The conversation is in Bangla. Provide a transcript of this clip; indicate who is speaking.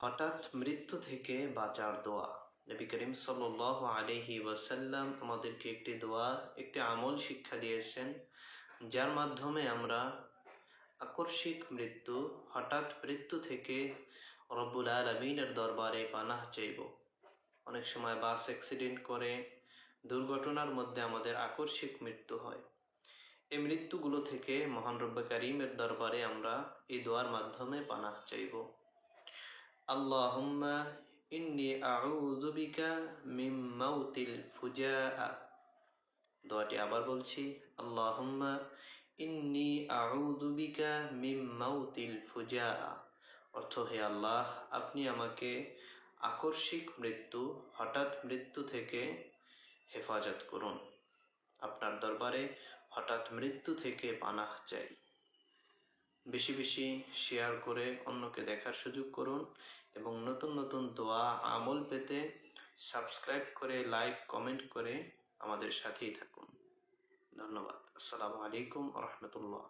Speaker 1: হঠাৎ মৃত্যু থেকে বাঁচার দোয়া। নবী করিম সাল্লাল্লাহু আলাইহি ওয়াসাল্লাম আমাদেরকে একটি দোয়া, একটি আমল শিক্ষা দিয়েছেন, যার মাধ্যমে আমরা আকস্মিক মৃত্যু, হঠাৎ মৃত্যু থেকে রব্বুল আলামিনের দরবারে পানাহ চাইব। অনেক সময় বাস অ্যাক্সিডেন্ট করে, দুর্ঘটনার মধ্যে আমাদের আকস্মিক মৃত্যু হয়। এই মৃত্যুগুলো থেকে মহান রব্ব কারীমের দরবারে আমরা এই দোয়ার মাধ্যমে পানাহ চাইব। আল্লাহুম্মা ইন্নী আউযু বিকা মিন মাউতিল ফুজাআ। দোয়াটি আবার বলছি, আল্লাহুম্মা ইন্নী আউযু বিকা মিন মাউতিল ফুজাআ। অর্থ, হে আল্লাহ, আপনি আমাকে আকস্মিক মৃত্যু, হঠাৎ মৃত্যু থেকে হেফাজত করুন। আপনার দরবারে হঠাৎ মৃত্যু থেকে পানাহ চাই। বেশি বেশি শেয়ার করে অন্যকে দেখার সুযোগ করুন এবং নতুন নতুন দোয়া আমল পেতে সাবস্ক্রাইব করে, লাইক, কমেন্ট করে আমাদের সাথেই থাকুন। ধন্যবাদ। আসসালামু আলাইকুম ওয়া রাহমাতুল্লাহ।